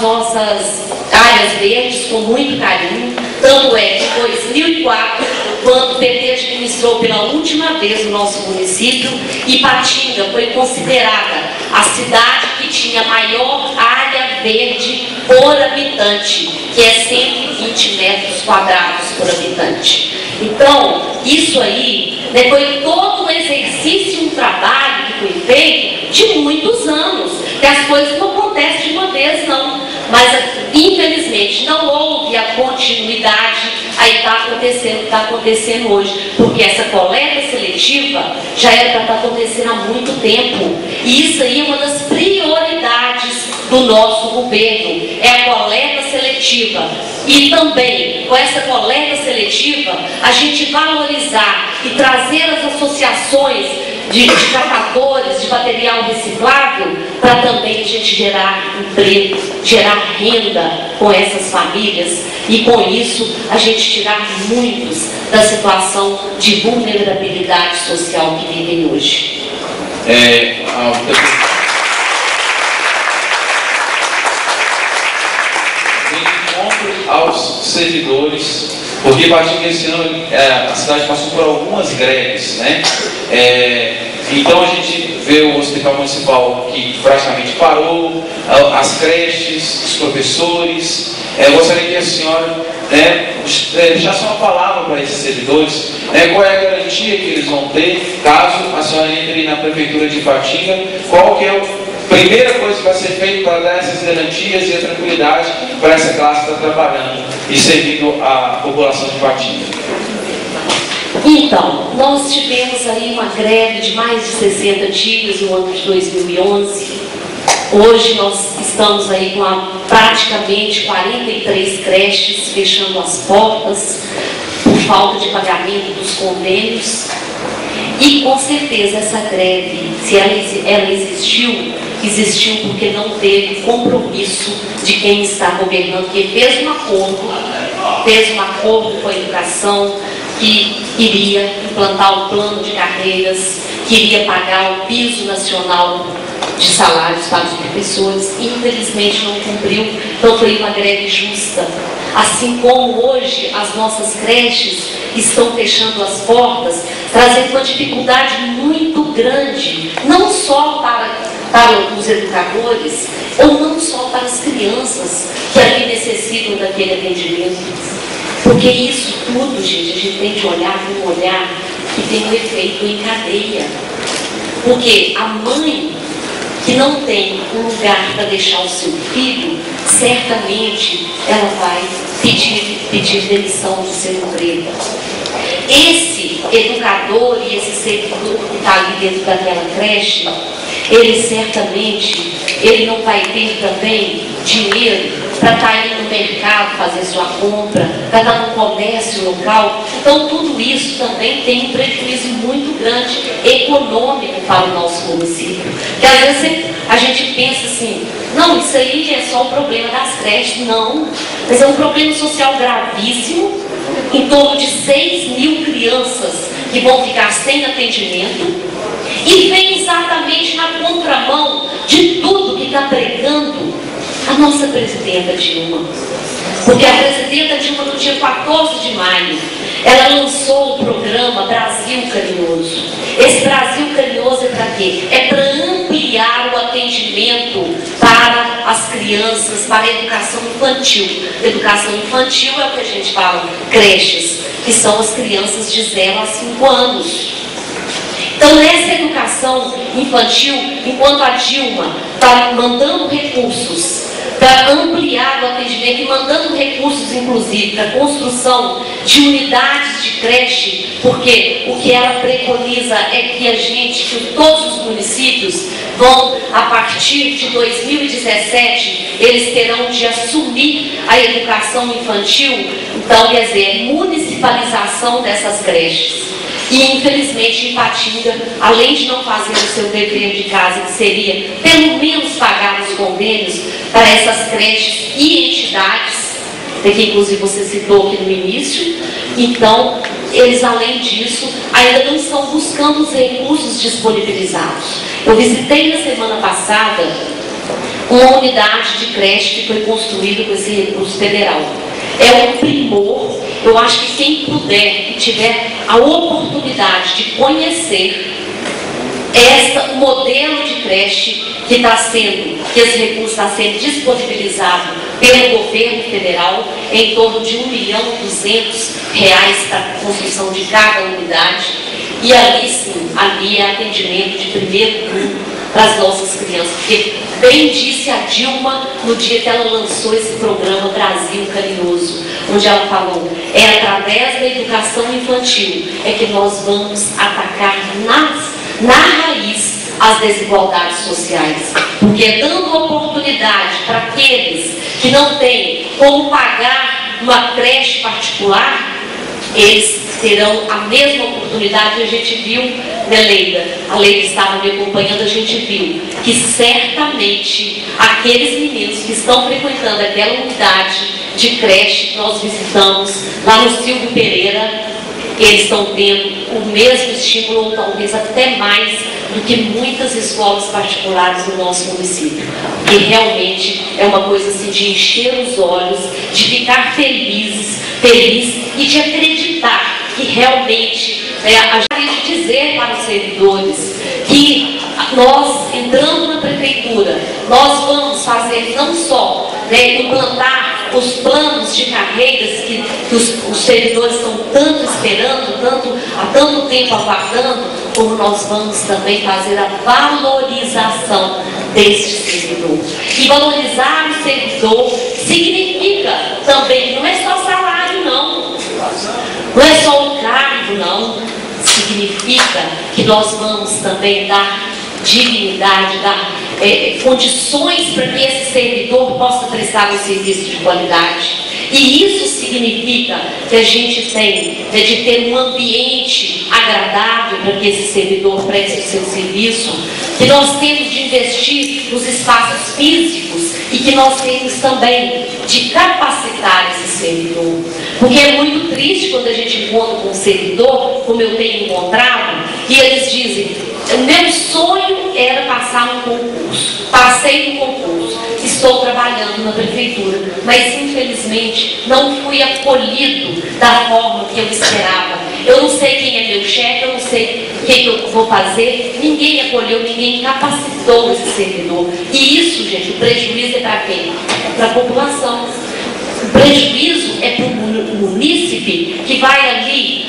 nossas áreas verdes, com muito carinho. Tanto é que em 2004, quando o PT administrou pela última vez o nosso município, Ipatinga foi considerada a cidade que tinha maior área verde por habitante, que é 120 metros quadrados por habitante. Então, isso aí, né, foi todo um exercício, um trabalho que foi feito de muitos anos, que as coisas não acontecem de uma vez, não. Mas, infelizmente, não houve a continuidade, aí está acontecendo o que está acontecendo hoje, porque essa coleta seletiva já era para estar acontecendo há muito tempo, e isso aí é uma das prioridades do nosso governo, é a coleta seletiva. E também, com essa coleta seletiva, a gente valorizar e trazer as associações de catadores de material reciclável, para também a gente gerar emprego, gerar renda com essas famílias e com isso a gente tirar muitos da situação de vulnerabilidade social que vivem hoje. Aos servidores, porque Ipatinga esse ano a cidade passou por algumas greves, né? Então a gente vê o hospital municipal que praticamente parou, as creches, os professores. Gostaria que a senhora deixasse uma palavra para esses servidores, qual é a garantia que eles vão ter caso a senhora entre na prefeitura de Ipatinga, qual que é a primeira coisa que vai ser feita para dar essas garantias e a tranquilidade para essa classe que está trabalhando e servindo a população de Ipatinga? Então, nós tivemos aí uma greve de mais de 60 dias no ano de 2011. Hoje nós estamos aí com praticamente 43 creches fechando as portas por falta de pagamento dos convênios. E com certeza essa greve, se ela existiu porque não teve compromisso de quem está governando, que fez um acordo com a educação, que iria implantar o plano de carreiras, que iria pagar o piso nacional de salários para os professores, e infelizmente não cumpriu. Então foi uma greve justa. Assim como hoje as nossas creches estão fechando as portas, trazendo uma dificuldade muito grande, não só para os educadores, ou não só para as crianças que ali necessitam daquele atendimento. Porque isso tudo, gente, a gente tem que olhar com um olhar que tem um efeito em cadeia. Porque a mãe que não tem um lugar para deixar o seu filho, certamente ela vai pedir demissão do seu emprego. Esse educador e esse servidor que está ali dentro daquela creche, ele certamente não vai ter também dinheiro para estar indo no mercado fazer sua compra, para estar no comércio local. Então tudo isso também tem um prejuízo muito grande econômico para o nosso município. Porque às vezes a gente pensa assim, não, isso aí é só o problema das creches. Não, mas é um problema social gravíssimo, em torno de 6.000 crianças que vão ficar sem atendimento, e vem exatamente na contramão de tudo que está pregando a nossa presidenta Dilma. Porque a presidenta Dilma, no dia 14 de maio, ela lançou o programa Brasil Carinhoso. Esse Brasil Carinhoso é para quê? É para ampliar o atendimento para as crianças, para a educação infantil. Educação infantil é o que a gente fala, creches, que são as crianças de 0 a 5 anos. Então, nessa educação infantil, enquanto a Dilma está mandando recursos para ampliar o atendimento e mandando recursos, inclusive, para a construção de unidades de creche, porque o que ela preconiza é que todos os municípios vão, a partir de 2017, eles terão de assumir a educação infantil. Então, quer dizer, municipalização dessas creches. E infelizmente Ipatinga, além de não fazer o seu dever de casa, que seria pelo menos pagar os convênios para essas creches e entidades, que inclusive você citou aqui no início, então eles além disso ainda não estão buscando os recursos disponibilizados. Eu visitei na semana passada uma unidade de creche que foi construída com esse recurso federal. É um primor. Eu acho que quem puder e tiver a oportunidade de conhecer esse modelo de creche que esse recurso está sendo disponibilizado pelo governo federal, em torno de R$ 1.200.000 para a construção de cada unidade, e ali sim, ali é atendimento de primeiro mundo para as nossas crianças, porque bem disse a Dilma no dia que ela lançou esse programa Brasil Carinhoso, onde ela falou, é através da educação infantil é que nós vamos atacar na raiz as desigualdades sociais, porque dando oportunidade para aqueles que não têm como pagar uma creche particular, eles terão a mesma oportunidade. A gente viu, né, Leila? A Leila estava me acompanhando, a gente viu que certamente aqueles meninos que estão frequentando aquela unidade de creche que nós visitamos lá no Silvio Pereira, eles estão tendo o mesmo estímulo, ou talvez até mais, do que muitas escolas particulares do nosso município. E realmente é uma coisa assim de encher os olhos, de ficar feliz e de acreditar que realmente, a gente dizer para os servidores que nós, entrando na prefeitura, nós vamos fazer não só implantar os planos de carreiras que os servidores estão tanto esperando, há tanto tempo aguardando, como nós vamos também fazer a valorização deste servidor. E valorizar o servidor significa também, não é só salário não é só o cargo não, significa que nós vamos também dar dignidade, dar condições para que esse servidor possa prestar um serviço de qualidade. E isso significa que a gente tem de ter um ambiente agradável para que esse servidor preste o seu serviço, que nós temos de investir nos espaços físicos e que nós temos também de capacitar esse servidor. Porque é muito triste quando a gente encontra com um servidor, como eu tenho encontrado, e eles dizem, o meu sonho era passar no concurso, passei no concurso, estou trabalhando na prefeitura, mas infelizmente não fui acolhido da forma que eu esperava. Eu não sei quem é meu chefe, eu não sei o que eu vou fazer, ninguém acolheu, ninguém capacitou esse servidor. E isso, gente, o prejuízo é para quem? É para a população. O prejuízo é para o munícipe que vai ali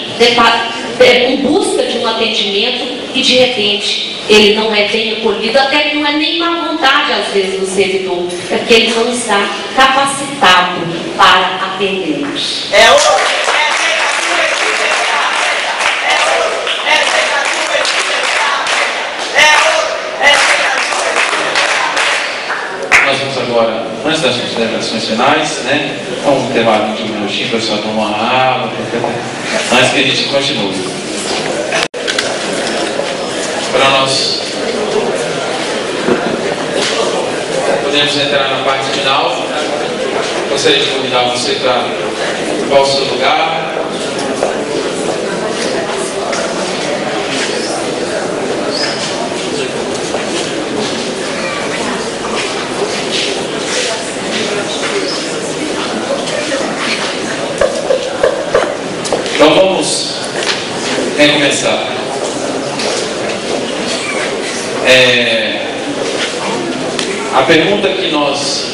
em busca de um atendimento e de repente ele não é bem acolhido, até que não é nem má vontade às vezes do servidor, é porque ele não está capacitado para atendê-los. Nós vamos agora, antes das considerações finais, um intervalo de um minutinho, para o pessoal tomar uma água, antes que a gente continue. Para nós podemos entrar na parte final, gostaria de convidar você para ocupar o seu lugar. Então vamos recomeçar. A pergunta que nós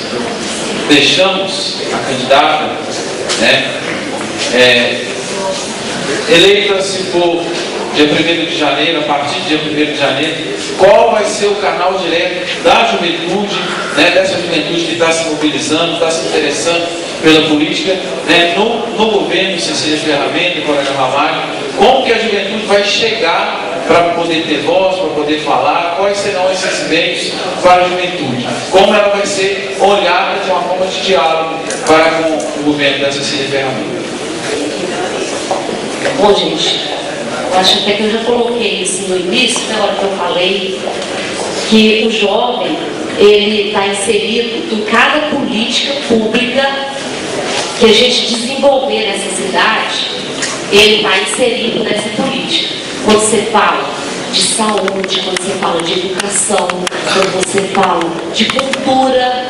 deixamos à candidata, eleita se for dia 1º de janeiro, a partir do dia 1º de janeiro, qual vai ser o canal direto da juventude, dessa juventude que está se mobilizando, está se interessando pela política, no governo Cecília Ferramenta e Coronel Ramalho, como que a juventude vai chegar para poder ter voz, para poder falar, quais serão esses meios para a juventude, como ela vai ser olhada de uma forma de diálogo para com o governo da Cecília Ferramenta. Bom, gente, eu acho até que eu já coloquei isso no início, na hora que eu falei, que o jovem, ele está inserido em cada política pública que a gente desenvolver nessa cidade, ele está inserido nessa política. Quando você fala de saúde, quando você fala de educação, quando você fala de cultura,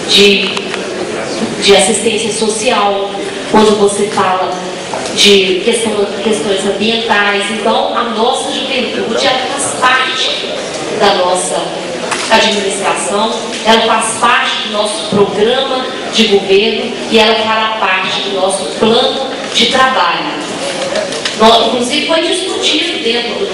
de assistência social, quando você fala de questões ambientais. Então, a nossa juventude, ela faz parte da nossa administração, ela faz parte do nosso programa de governo e ela fará parte do nosso plano de trabalho. Inclusive, foi discutido dentro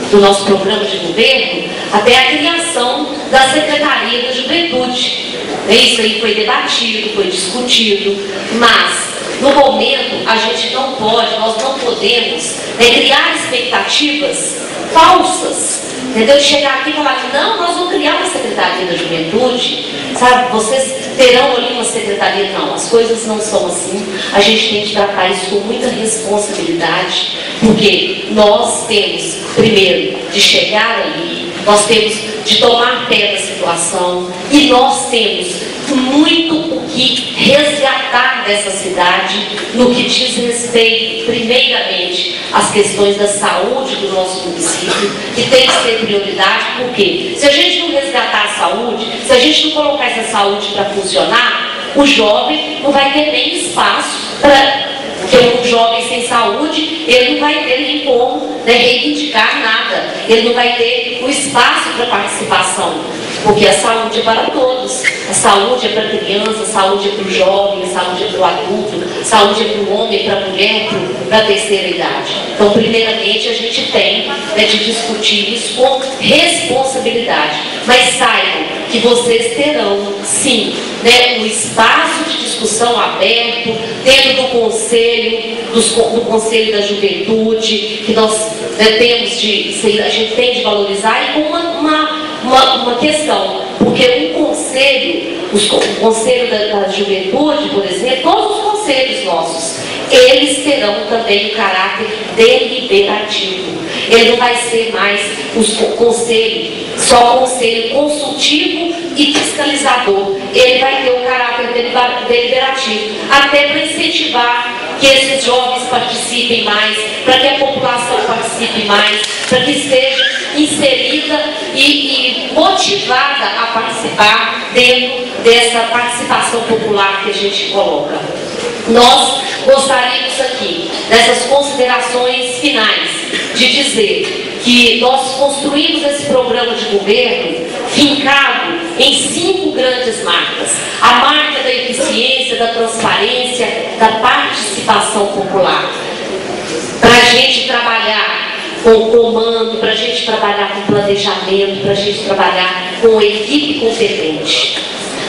do nosso programa de governo até a criação da Secretaria da Juventude. Isso aí foi debatido, foi discutido, mas no momento a gente não pode, nós não podemos criar expectativas falsas, entendeu? Chegar aqui e falar que não, nós vamos criar uma Secretaria da Juventude, sabe? Vocês terão ali uma secretaria. Não, as coisas não são assim. A gente tem que tratar isso com muita responsabilidade, porque nós temos, primeiro, de chegar ali, nós temos de tomar pé da situação e nós temos muito o que resgatar dessa cidade no que diz respeito, primeiramente, às questões da saúde do nosso município, que tem que ser prioridade, porque se a gente não resgatar a saúde, se a gente não colocar essa saúde para funcionar, o jovem não vai ter nem espaço para... Porque um jovem sem saúde, ele não vai ter nem como reivindicar nada, ele não vai ter o espaço para participação, porque a saúde é para todos, a saúde é para a criança, a saúde é para o jovem, a saúde é para o adulto, a saúde é para o homem, para a mulher, para a terceira idade. Então, primeiramente, a gente tem de discutir isso com responsabilidade, mas saibam que vocês terão, sim, um espaço de discussão aberto dentro do Conselho, do Conselho da Juventude, que nós a gente tem de valorizar, e com uma questão, porque o Conselho da Juventude, por exemplo, todos os conselhos nossos, eles terão também o caráter deliberativo. Ele não vai ser mais só conselho consultivo e fiscalizador. Ele vai ter o caráter deliberativo, até para incentivar que esses jovens participem mais, para que a população participe mais, para que esteja inserida e motivada a participar dentro dessa participação popular que a gente coloca. Nós gostaríamos aqui, nessas considerações finais, de dizer que nós construímos esse programa de governo fincado em 5 grandes marcas. A marca da eficiência, da transparência, da participação popular. Para a gente trabalhar com comando, para a gente trabalhar com planejamento, para a gente trabalhar com equipe competente.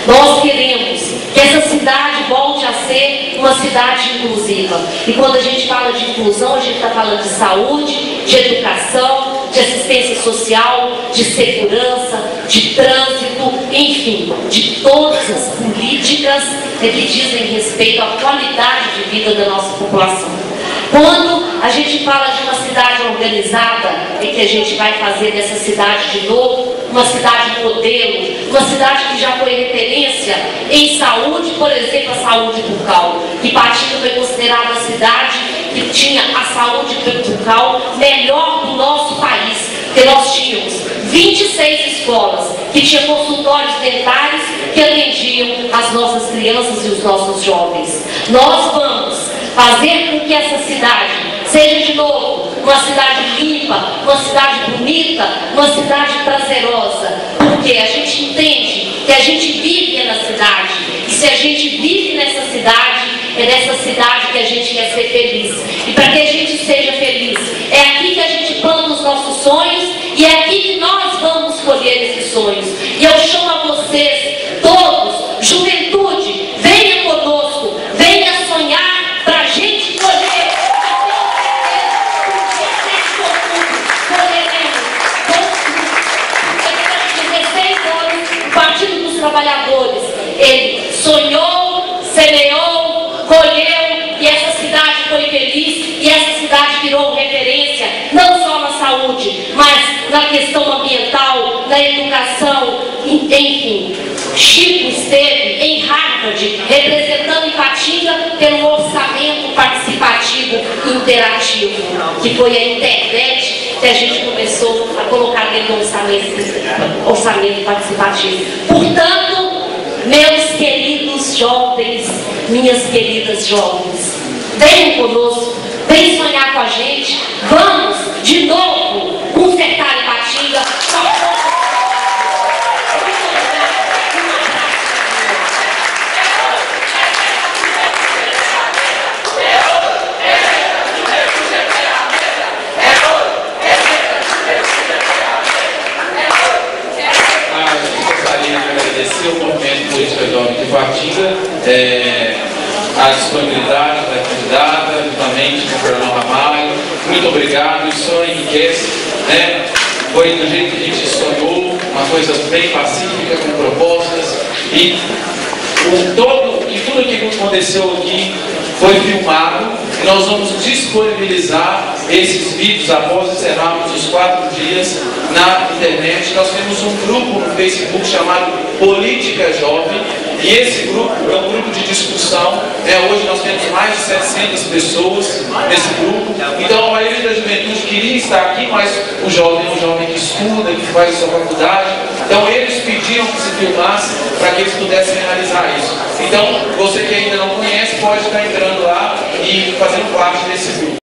Nós queremos que essa cidade volte a ser uma cidade inclusiva. E quando a gente fala de inclusão, a gente está falando de saúde, de educação, de assistência social, de segurança, de trânsito, enfim, de todas as políticas que dizem respeito à qualidade de vida da nossa população. Quando a gente fala de uma cidade organizada, é que a gente vai fazer dessa cidade de novo uma cidade modelo, uma cidade que já foi referência em saúde, por exemplo, a saúde bucal, que Patinga foi considerada a cidade que tinha a saúde bucal melhor do nosso país, porque nós tínhamos 26 escolas que tinham consultórios dentários que atendiam as nossas crianças e os nossos jovens. Nós vamos fazer com que essa cidade seja de novo uma cidade limpa, uma cidade bonita, uma cidade prazerosa, porque a gente entende que a gente vive na cidade, e se a gente vive nessa cidade, é nessa cidade que a gente quer ser feliz. E para que a gente seja feliz, é aqui que a gente planta os nossos sonhos, e é aqui que nós vamos colher esses sonhos. E eu chamo a vocês, todos, juventude, venha conosco, venha sonhar para a gente colher. O Partido dos Trabalhadores, ele sonhou, semeou, colheu, e essa cidade foi feliz, e essa cidade virou referência. Enfim, Chico esteve em Harvard representando Ipatinga pelo orçamento participativo interativo, que foi a internet que a gente começou a colocar dentro do orçamento participativo. Portanto, meus queridos jovens, minhas queridas jovens, venham conosco, venham sonhar com a gente, vamos de novo consertar Ipatinga. Agradecer o movimento político jovem de Ipatinga, a disponibilidade da candidata, juntamente com o Coronel Ramalho. Muito obrigado, isso só enriquece, né? Foi do jeito que a gente sonhou, uma coisa bem pacífica, com propostas, e tudo o que aconteceu aqui foi filmado, e nós vamos disponibilizar esses vídeos após encerrarmos os 4 dias na internet. Nós temos um grupo no Facebook chamado Política Jovem, e esse grupo é um grupo de discussão, né? Hoje nós temos mais de 700 pessoas nesse grupo, então a maioria da juventude queria estar aqui, mas o jovem é um jovem que estuda, que faz a sua faculdade, então eles pediram que se filmasse para que eles pudessem realizar isso. Então, você que ainda não conhece, pode estar entrando lá e fazendo parte desse grupo.